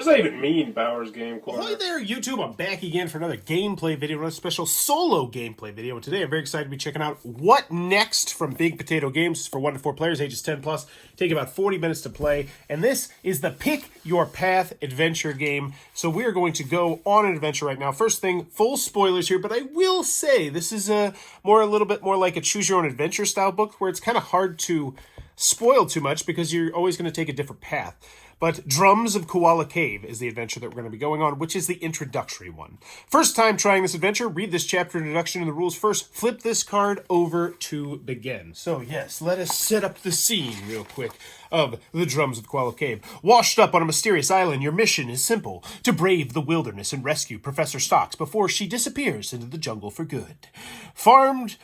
that even mean, Bowers Game Corner? Ahoy there, YouTube. I'm back again for another gameplay video, another special solo gameplay video. And today I'm very excited to be checking out What Next from Big Potato Games for 1 to 4 players, ages 10 plus. Take about 40 minutes to play. And this is the Pick Your Path adventure game. So we are going to go on an adventure right now. First thing, full spoilers here, but I will say this is a little bit more like a choose your own adventure style book where it's kind of hard to spoil too much because you're always going to take a different path. But Drums of Koala Cave is the adventure that we're going to be going on, which is the introductory one. First time trying this adventure, read this chapter introduction and the rules first. Flip this card over to begin. So yes, let us set up the scene real quick of the Drums of Koala Cave. Washed up on a mysterious island, your mission is simple: to brave the wilderness and rescue Professor Stocks before she disappears into the jungle for good. Famed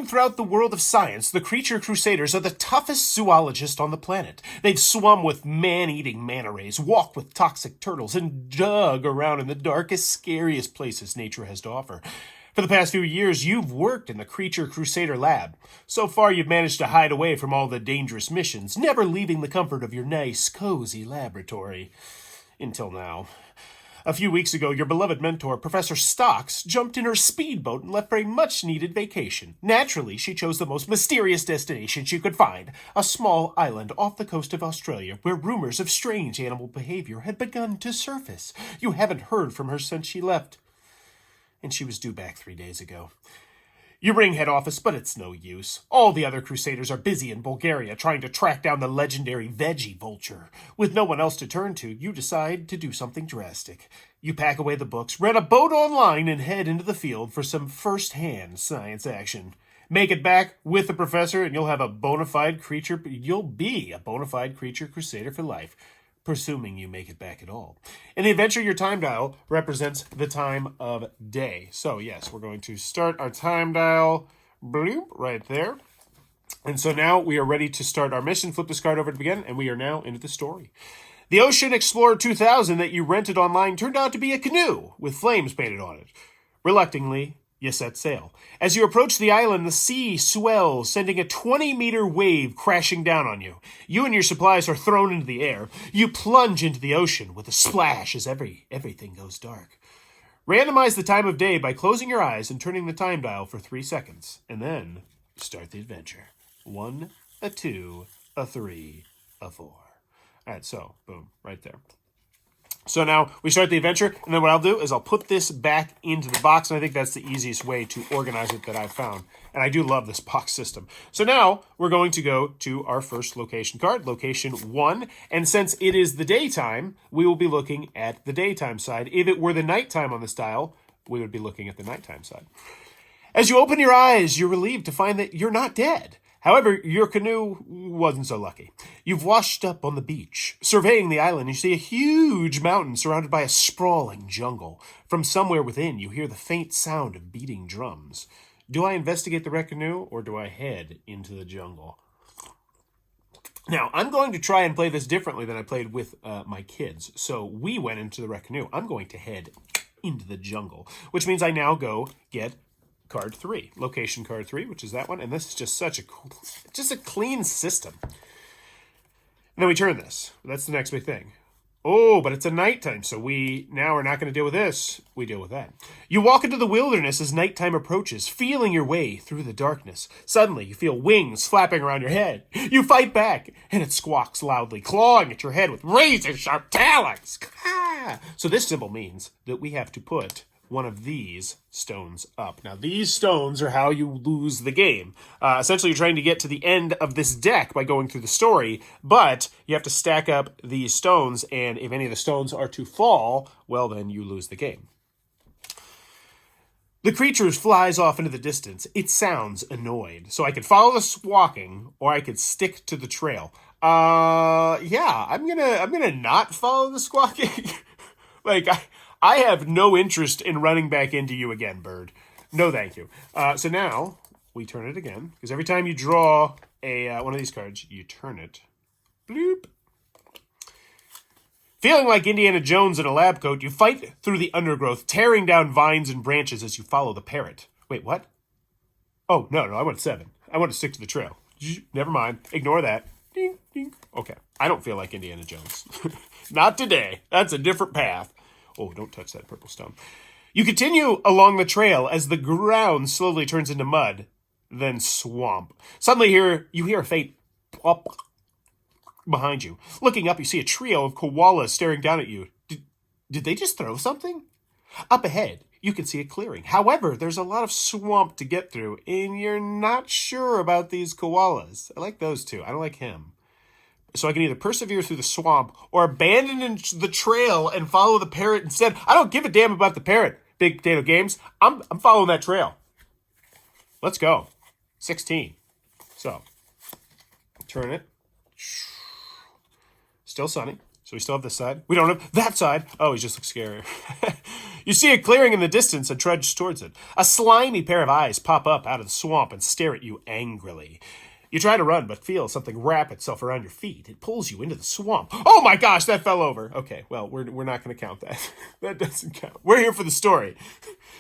throughout the world of science, the Creature Crusaders are the toughest zoologists on the planet. They've swum with man-eating manta rays, walked with toxic turtles, and dug around in the darkest, scariest places nature has to offer. For the past few years, you've worked in the Creature Crusader lab. So far, you've managed to hide away from all the dangerous missions, never leaving the comfort of your nice, cozy laboratory. Until now. A few weeks ago, your beloved mentor, Professor Stocks, jumped in her speedboat and left for a much-needed vacation. Naturally, she chose the most mysterious destination she could find, a small island off the coast of Australia where rumors of strange animal behavior had begun to surface. You haven't heard from her since she left, and she was due back 3 days ago. You ring head office, but it's no use. All the other Crusaders are busy in Bulgaria trying to track down the legendary veggie vulture. With no one else to turn to, you decide to do something drastic. You pack away the books, rent a boat online, and head into the field for some first-hand science action. Make it back with the professor, and you'll be a bona fide creature crusader for life. Presuming you make it back at all. In the adventure, your time dial represents the time of day. So yes, we're going to start our time dial, bloop, right there. And so now we are ready to start our mission. Flip this card over to begin, and we are now into the story. The Ocean Explorer 2000 that you rented online turned out to be a canoe with flames painted on it. Reluctantly, you set sail. As you approach the island, the sea swells, sending a 20-meter wave crashing down on you. You and your supplies are thrown into the air. You plunge into the ocean with a splash as everything goes dark. Randomize the time of day by closing your eyes and turning the time dial for 3 seconds. And then start the adventure. 1, a 2, a 3, a 4. All right, so boom, right there. So now we start the adventure, and then what I'll do is I'll put this back into the box, and I think that's the easiest way to organize it that I've found. And I do love this box system. So now we're going to go to our first location card, location 1. And since it is the daytime, we will be looking at the daytime side. If it were the nighttime on this dial, we would be looking at the nighttime side. As you open your eyes, you're relieved to find that you're not dead. However, your canoe wasn't so lucky. You've washed up on the beach. Surveying the island, you see a huge mountain surrounded by a sprawling jungle. From somewhere within, you hear the faint sound of beating drums. Do I investigate the wrecked canoe, or do I head into the jungle? Now, I'm going to try and play this differently than I played with my kids. So we went into the wrecked canoe. I'm going to head into the jungle, which means I now go get card 3, location card 3, which is that one, and this is just such a clean system. And then we turn this. That's the next big thing. Oh, but it's a nighttime, so we now are not going to deal with this. We deal with that. You walk into the wilderness as nighttime approaches, feeling your way through the darkness. Suddenly, you feel wings flapping around your head. You fight back, and it squawks loudly, clawing at your head with razor-sharp talons. So this symbol means that we have to put one of these stones up. Now, these stones are how you lose the game. Essentially, you're trying to get to the end of this deck by going through the story, but you have to stack up these stones, and if any of the stones are to fall, well, then you lose the game. The creature flies off into the distance. It sounds annoyed. So I could follow the squawking, or I could stick to the trail. Yeah, I'm gonna not follow the squawking. I have no interest in running back into you again, bird. No, thank you. So now we turn it again, because every time you draw one of these cards, you turn it. Bloop. Feeling like Indiana Jones in a lab coat, you fight through the undergrowth, tearing down vines and branches as you follow the parrot. Wait, what? Oh, no, I want 7. I want to stick to the trail. Never mind. Ignore that. ding, ding. Okay, I don't feel like Indiana Jones. Not today. That's a different path. Oh, don't touch that purple stone. You continue along the trail as the ground slowly turns into mud, then swamp. Suddenly you hear a faint plop behind you. Looking up, you see a trio of koalas staring down at you. Did they just throw something? Up ahead, you can see a clearing. However, there's a lot of swamp to get through, and you're not sure about these koalas. I like those two. I don't like him. So I can either persevere through the swamp or abandon the trail and follow the parrot instead. I don't give a damn about the parrot, Big Potato Games. I'm following that trail. Let's go. 16. So, turn it. Still sunny. So we still have this side. We don't have that side. Oh, he just looks scarier. You see a clearing in the distance and trudge towards it. A slimy pair of eyes pop up out of the swamp and stare at you angrily. You try to run, but feel something wrap itself around your feet. It pulls you into the swamp. Oh my gosh, that fell over. Okay, well, we're not going to count that. That doesn't count. We're here for the story.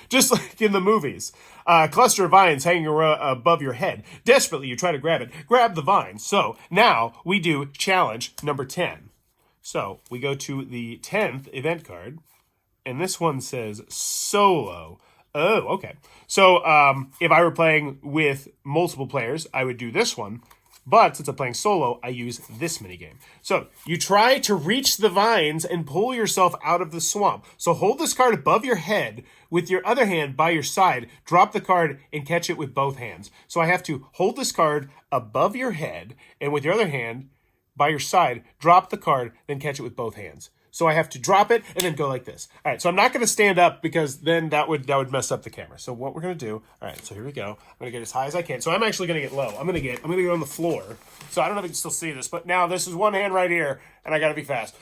Just like in the movies. A cluster of vines hanging above your head. Desperately, you try to grab it. Grab the vine. So, now we do challenge number 10. So, we go to the 10th event card. And this one says solo. Oh, okay. So if I were playing with multiple players, I would do this one. But since I'm playing solo, I use this minigame. So you try to reach the vines and pull yourself out of the swamp. So hold this card above your head with your other hand by your side. Drop the card and catch it with both hands. So I have to hold this card above your head and with your other hand by your side, drop the card, then catch it with both hands. So I have to drop it and then go like this. All right, so I'm not going to stand up because then that would mess up the camera. So what we're going to do, all right, so here we go. I'm going to get as high as I can. So I'm actually going to get low. I'm going to get on the floor. So I don't know if you can still see this, but now this is one hand right here, and I got to be fast.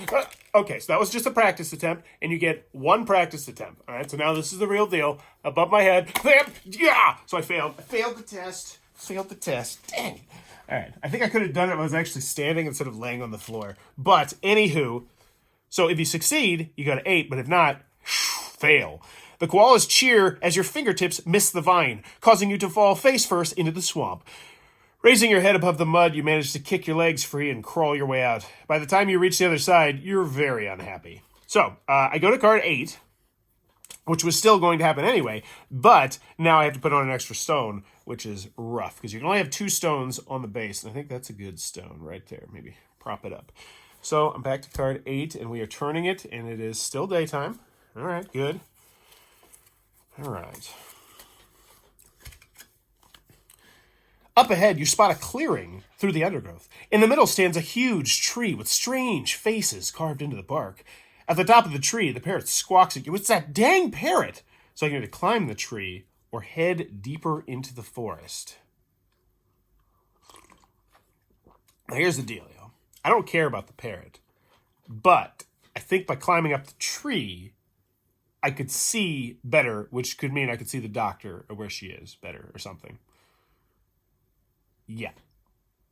Okay, so that was just a practice attempt, and you get one practice attempt. All right, so now this is the real deal. Above my head. Yeah! So I failed. I failed the test. Failed the test. Dang. All right, I think I could have done it if I was actually standing instead of laying on the floor. But anywho, so if you succeed, you got an 8, but if not, fail. The koalas cheer as your fingertips miss the vine, causing you to fall face first into the swamp. Raising your head above the mud, you manage to kick your legs free and crawl your way out. By the time you reach the other side, you're very unhappy. So, I go to card 8, which was still going to happen anyway, but now I have to put on an extra stone, which is rough, because you can only have 2 stones on the base, and I think that's a good stone right there. Maybe prop it up. So I'm back to card 8, and we are turning it, and it is still daytime. All right, good. All right. Up ahead, you spot a clearing through the undergrowth. In the middle stands a huge tree with strange faces carved into the bark. At the top of the tree, the parrot squawks at you. It's that dang parrot! So I can either climb the tree or head deeper into the forest. Now here's the deal. I don't care about the parrot, but I think by climbing up the tree, I could see better, which could mean I could see the doctor or where she is better or something. Yeah.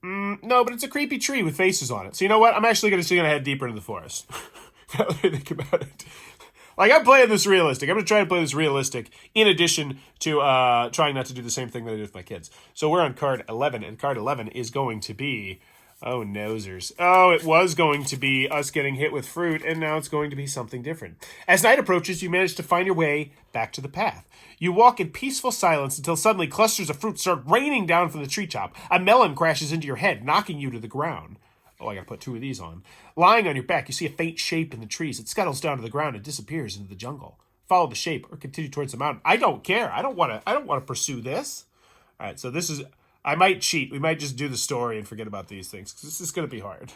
No, but it's a creepy tree with faces on it. So you know what? I'm actually going to head deeper into the forest. Now that I think about it. Like, I'm playing this realistic. I'm going to try to play this realistic in addition to trying not to do the same thing that I did with my kids. So we're on card 11, and card 11 is going to be... Oh, nosers. Oh, it was going to be us getting hit with fruit, and now it's going to be something different. As night approaches, you manage to find your way back to the path. You walk in peaceful silence until suddenly clusters of fruit start raining down from the treetop. A melon crashes into your head, knocking you to the ground. Oh, I gotta put 2 of these on. Lying on your back, you see a faint shape in the trees. It scuttles down to the ground and disappears into the jungle. Follow the shape or continue towards the mountain. I don't care. I don't want to pursue this. All right, so this is... I might cheat. We might just do the story and forget about these things, because this is going to be hard.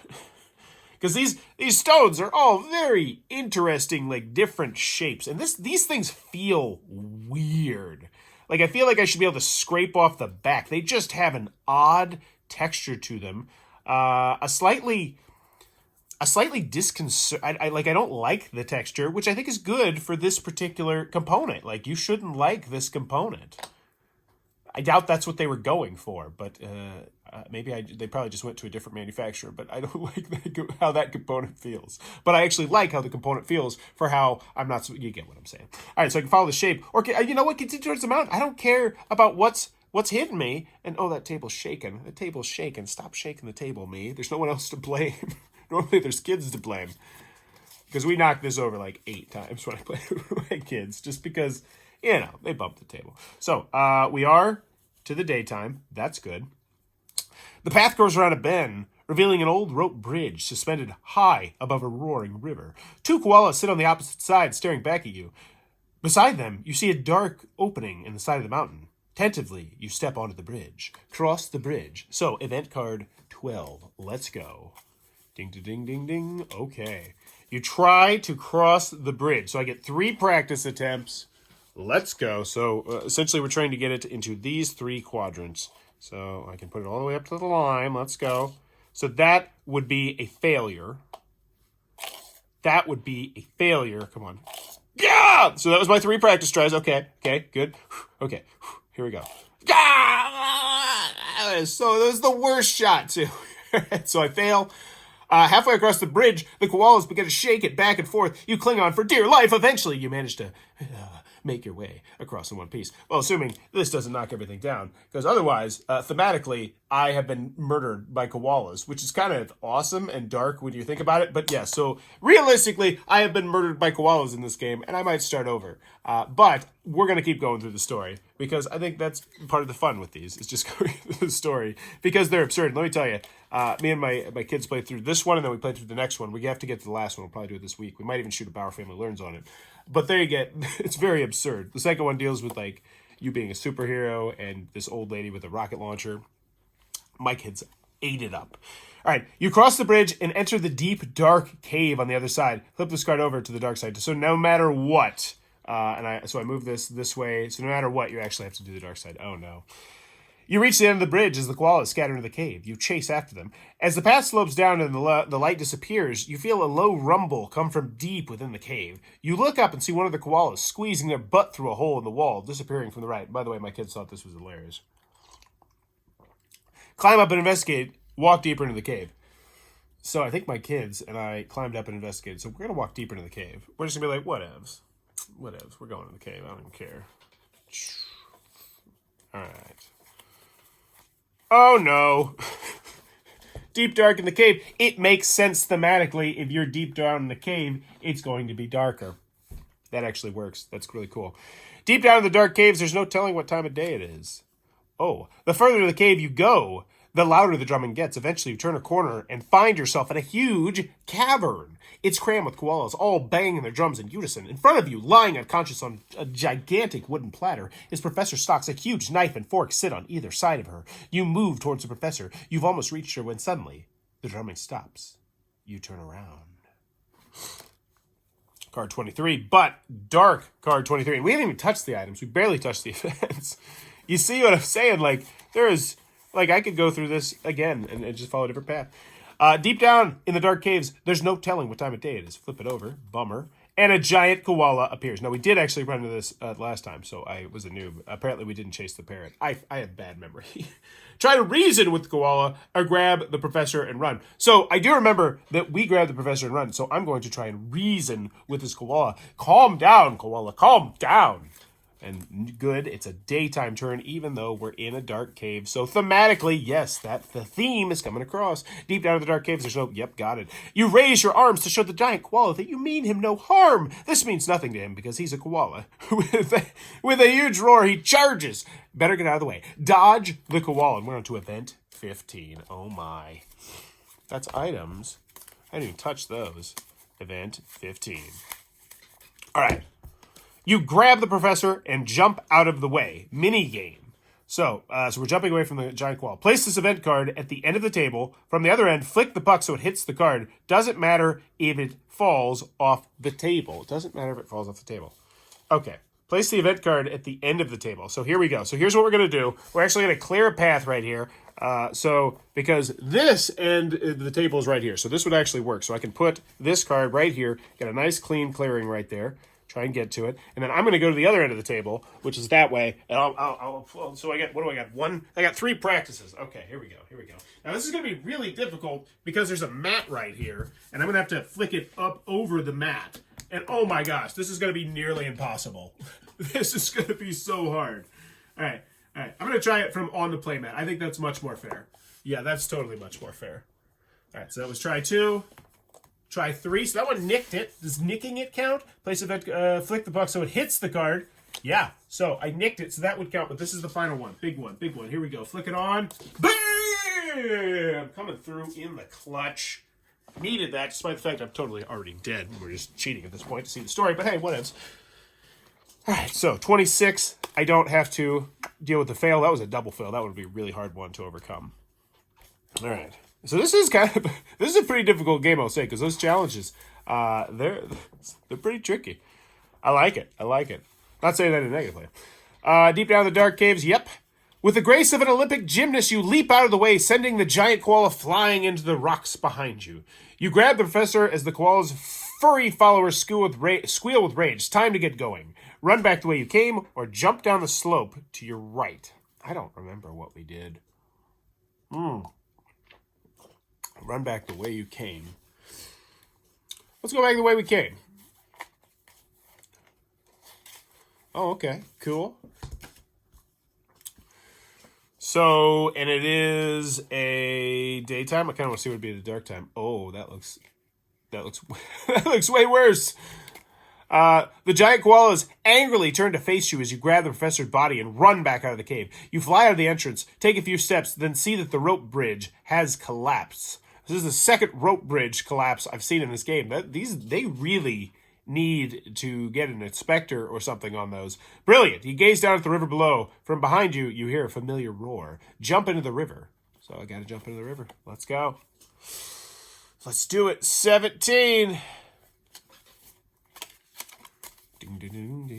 Because these stones are all very interesting, like, different shapes. And these things feel weird. Like, I feel like I should be able to scrape off the back. They just have an odd texture to them. A slightly I don't like the texture, which I think is good for this particular component. Like, you shouldn't like this component. I doubt that's what they were going for, but maybe they probably just went to a different manufacturer, but I don't like how that component feels. But I actually like how the component feels for how I'm not... You get what I'm saying. All right, so I can follow the shape. Or, you know what? Continue towards the mountain. I don't care about what's What's hitting me? And oh, that table's shaking. The table's shaking. Stop shaking the table, me. There's no one else to blame. Normally there's kids to blame. Because we knocked this over like 8 times when I played with my kids. Just because, you know, they bumped the table. So, we are to the daytime. That's good. The path goes around a bend, revealing an old rope bridge suspended high above a roaring river. 2 koalas sit on the opposite side, staring back at you. Beside them, you see a dark opening in the side of the mountain. Tentatively, you step onto the bridge. Cross the bridge. So, event card 12. Let's go. Ding, ding, ding, ding, ding. Okay. You try to cross the bridge. So I get 3 practice attempts. Let's go. So, essentially, we're trying to get it into these 3 quadrants. So, I can put it all the way up to the line. Let's go. So, that would be a failure. That would be a failure. Come on. Yeah! So, that was my 3 practice tries. Okay. Okay, good. Okay. Here we go. So that was the worst shot, too. So I fail. Halfway across the bridge, the koalas begin to shake it back and forth. You cling on for dear life. Eventually, you manage to make your way across in one piece. Well, assuming this doesn't knock everything down. Because otherwise, thematically, I have been murdered by koalas, which is kind of awesome and dark when you think about it. But yeah, so realistically, I have been murdered by koalas in this game, and I might start over. But we're going to keep going through the story, because I think that's part of the fun with these, is just going through the story, because they're absurd. Let me tell you, me and my kids played through this one, and then we played through the next one. We have to get to the last one. We'll probably do it this week. We might even shoot a Bauer Family Learns on it. But there you get, it's very absurd. The second one deals with, like, you being a superhero and this old lady with a rocket launcher. My kids ate it up. All right, you cross the bridge and enter the deep, dark cave on the other side. Flip this card over to the dark side. So no matter what, so I move this way. So no matter what, you actually have to do the dark side. Oh, no. You reach the end of the bridge as the koalas scatter into the cave. You chase after them. As the path slopes down and the light disappears, you feel a low rumble come from deep within the cave. You look up and see one of the koalas squeezing their butt through a hole in the wall, disappearing from the right. By the way, my kids thought this was hilarious. Climb up and investigate. Walk deeper into the cave. So I think my kids and I climbed up and investigated. So we're going to walk deeper into the cave. We're just going to be like, whatevs. Whatevs. We're going in the cave. I don't even care. All right. Oh, no. Deep dark in the cave. It makes sense thematically. If you're deep down in the cave, it's going to be darker. That actually works. That's really cool. Deep down in the dark caves, there's no telling what time of day it is. Oh, the further to the cave you go, the louder the drumming gets. Eventually, you turn a corner and find yourself in a huge cavern. It's crammed with koalas, all banging their drums in unison. In front of you, lying unconscious on a gigantic wooden platter, is Professor Stocks. A huge knife and fork sit on either side of her. You move towards the professor. You've almost reached her when suddenly, the drumming stops. You turn around. Card 23, but dark card 23. And we haven't even touched the items. We barely touched the events. You see what I'm saying? Like, there is... Like, I could go through this again and just follow a different path. Deep down in the dark caves, there's no telling what time of day it is. Flip it over. Bummer. And a giant koala appears. Now, we did actually run into this last time, so I was a noob. Apparently, we didn't chase the parrot. I have bad memory. Try to reason with the koala or grab the professor and run. So, I do remember that we grabbed the professor and run, so I'm going to try and reason with this koala. Calm down, koala. Calm down. And good, it's a daytime turn, even though we're in a dark cave. So thematically, yes, the theme is coming across. Deep down in the dark caves, there's no... Yep, got it. You raise your arms to show the giant koala that you mean him no harm. This means nothing to him because he's a koala. With a huge roar, he charges. Better get out of the way. Dodge the koala. And we're on to event 15. Oh my. That's items. I didn't even touch those. Event 15. All right. You grab the professor and jump out of the way. Mini game. So we're jumping away from the giant koala. Place this event card at the end of the table. From the other end, flick the puck so it hits the card. Doesn't matter if it falls off the table. It doesn't matter if it falls off the table. Okay. Place the event card at the end of the table. So here we go. So here's what we're going to do. We're actually going to clear a path right here. Because this end of the table is right here. So this would actually work. So I can put this card right here. Get a nice clean clearing right there. Try and get to it. And then I'm going to go to the other end of the table, which is that way. And so I get, what do I got? I got 3 practices. Okay, here we go. Now this is going to be really difficult because there's a mat right here. And I'm going to have to flick it up over the mat. And oh my gosh, this is going to be nearly impossible. This is going to be so hard. All right. All right, I'm going to try it from on the playmat. I think that's much more fair. Yeah, that's totally much more fair. All right, so that was try 2. Try 3. So that one nicked it. Does nicking it count? Place effect, flick the puck so it hits the card. Yeah, so I nicked it, so that would count. But this is the final one. Big one, big one. Here we go. Flick it on. Bam! Coming through in the clutch. Needed that, despite the fact I'm totally already dead. We're just cheating at this point to see the story. But hey, whatevs. All right, so 26. I don't have to deal with the fail. That was a double fail. That would be a really hard one to overcome. All right. So this is this is a pretty difficult game, I'll say, because those challenges, they're pretty tricky. I like it. I like it. Not saying that in a negative way. Deep down in the dark caves, yep. With the grace of an Olympic gymnast, you leap out of the way, sending the giant koala flying into the rocks behind you. You grab the professor as the koala's furry followers squeal with rage. It's time to get going. Run back the way you came, or jump down the slope to your right. I don't remember what we did. Run back the way you came. Let's go back the way we came. Oh, okay. Cool. So, and it is a daytime. I kind of want to see what it'd be at a dark time. Oh, that looks that looks way worse. The giant koalas angrily turn to face you as you grab the professor's body and run back out of the cave. You fly out of the entrance, take a few steps, then see that the rope bridge has collapsed. This is the second rope bridge collapse I've seen in this game. They really need to get an inspector or something on those. Brilliant. You gaze down at the river below. From behind you, you hear a familiar roar. Jump into the river. So I got to jump into the river. Let's go. Let's do it. 17.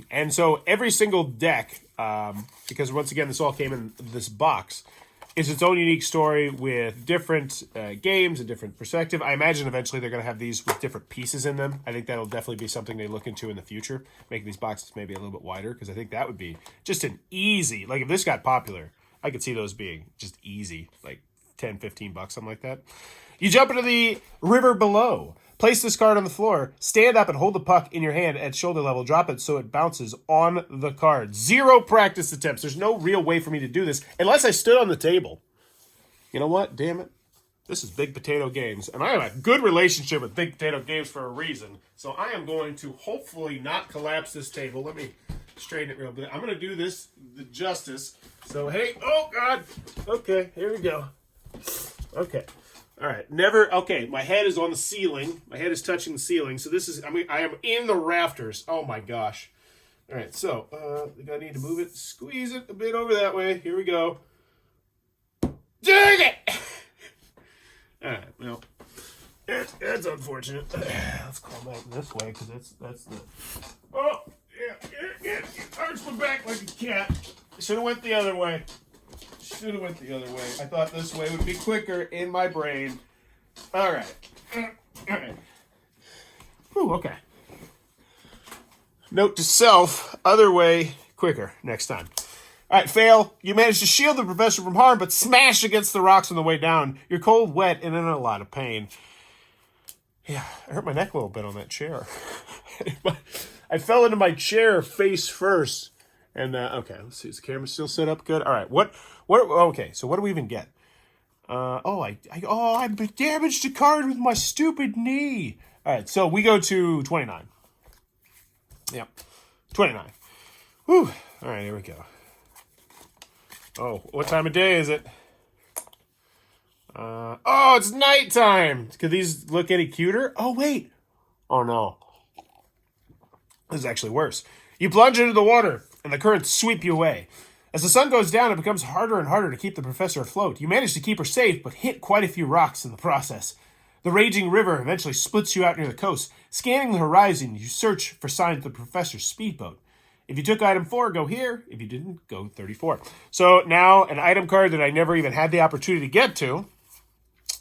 And so every single deck, because once again, this all came in this box, is its own unique story with different games and different perspective. I imagine eventually they're going to have these with different pieces in them. I think that'll definitely be something they look into in the future, making these boxes maybe a little bit wider, because I think that would be just an easy, like if this got popular, I could see those being just easy, like 10, 15 bucks, something like that. You jump into the river below. Place this card on the floor. Stand up and hold the puck in your hand at shoulder level. Drop it so it bounces on the card. 0 practice attempts. There's no real way for me to do this unless I stood on the table. You know what? Damn it. This is Big Potato Games. And I have a good relationship with Big Potato Games for a reason. So I am going to hopefully not collapse this table. Let me straighten it real bit. I'm going to do this the justice. So, hey. Oh, God. Okay. Here we go. Okay. All right, okay, my head is on the ceiling. My head is touching the ceiling. So this is, I am in the rafters. Oh my gosh. All right, so I need to move it, squeeze it a bit over that way. Here we go. Dang it! All right, well, that's unfortunate. Let's call back this way, because that's the, oh, yeah, arch my back like a cat. Should have went the other way. Should have went the other way. I thought this way would be quicker in my brain. All right. All right. Whew, okay. Note to self, other way, quicker next time. All right, fail. You managed to shield the professor from harm, but smash against the rocks on the way down. You're cold, wet, and in a lot of pain. Yeah, I hurt my neck a little bit on that chair. I fell into my chair face first. And, okay, let's see. Is the camera still set up good? All right, okay, so what do we even get? I damaged a card with my stupid knee. All right, so we go to 29. Yep, 29. Whew. All right, here we go. Oh, what time of day is it? It's nighttime. Could these look any cuter? Oh, wait. Oh, no. This is actually worse. You plunge into the water, and the currents sweep you away. As the sun goes down, it becomes harder and harder to keep the professor afloat. You manage to keep her safe, but hit quite a few rocks in the process. The raging river eventually splits you out near the coast. Scanning the horizon, you search for signs of the professor's speedboat. If you took item 4, go here. If you didn't, go 34. So now an item card that I never even had the opportunity to get to,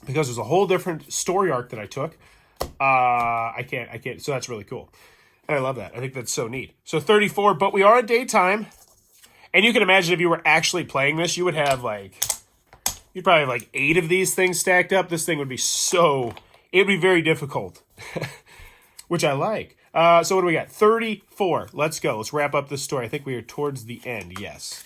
because there's a whole different story arc that I took. I can't. So that's really cool. And I love that. I think that's so neat. So 34, but we are at daytime. And you can imagine if you were actually playing this, you would have you'd probably have 8 of these things stacked up. This thing would be it'd be very difficult, which I like. So what do we got? 34. Let's go. Let's wrap up this story. I think we are towards the end. Yes.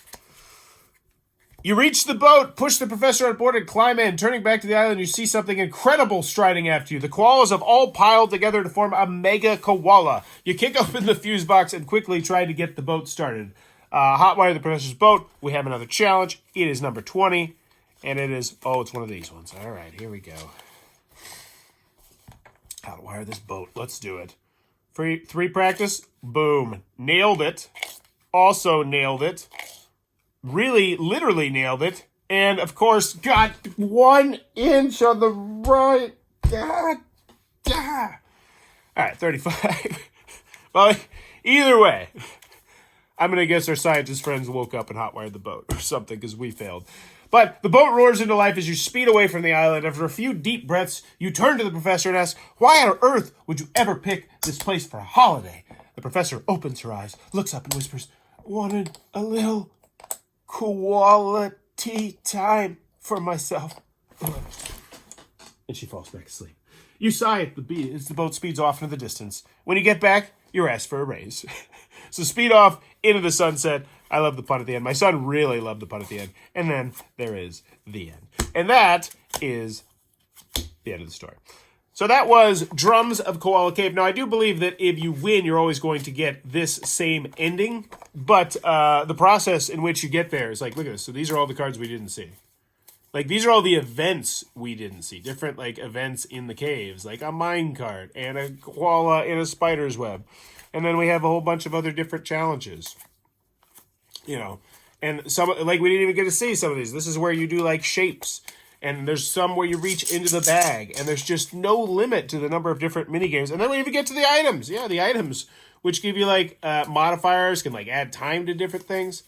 You reach the boat, push the professor on board, and climb in. Turning back to the island, you see something incredible striding after you. The koalas have all piled together to form a mega koala. You kick open the fuse box and quickly try to get the boat started. Hotwire the professor's boat. We have another challenge. It is number 20, and it is, it's one of these ones. All right, here we go. Hotwire this boat. Let's do it. 3 practice. Boom. Nailed it. Also nailed it. Really, literally nailed it. And, of course, got 1 inch on the right. God. All right, 35. Well, either way, I'm going to guess our scientist friends woke up and hotwired the boat or something because we failed. But the boat roars into life as you speed away from the island. After a few deep breaths, you turn to the professor and ask, why on earth would you ever pick this place for a holiday? The professor opens her eyes, looks up and whispers, wanted a little quality time for myself. And she falls back asleep. You sigh as the boat speeds off into the distance. When you get back, you're asked for a raise. So speed off into the sunset. I love the pun at the end. My son really loved the pun at the end. And then there is the end. And that is the end of the story. So that was Drums of Koala Cave. Now, I do believe that if you win, you're always going to get this same ending. But the process in which you get there is like, look at this. So these are all the cards we didn't see. Like, these are all the events we didn't see. Different, like, events in the caves. Like a mine cart and a koala in a spider's web. And then we have a whole bunch of other different challenges. You know. And some, like, we didn't even get to see some of these. This is where you do, like, shapes. And there's some where you reach into the bag. And there's just no limit to the number of different mini games. And then we even get to the items. Yeah, the items. Which give you, like, modifiers. Can, like, add time to different things.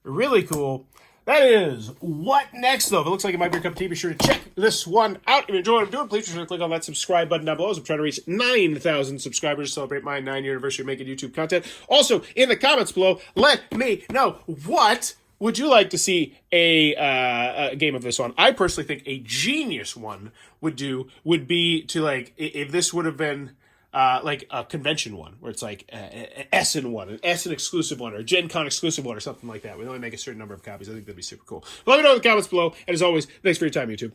Really cool. That is What Next, though. If it looks like it might be a cup of tea, be sure to check this one out. If you enjoy what I'm doing, please be sure to click on that subscribe button down below as I'm trying to reach 9,000 subscribers to celebrate my 9-year anniversary of making YouTube content. Also, in the comments below, let me know what would you like to see a game of this on. I personally think a genius one would be to, like, if this would have been like a convention one, where it's like an Essen one, an Essen exclusive one, or a Gen Con exclusive one, or something like that. We only make a certain number of copies. I think that'd be super cool. Let me know in the comments below. And as always, thanks for your time, YouTube.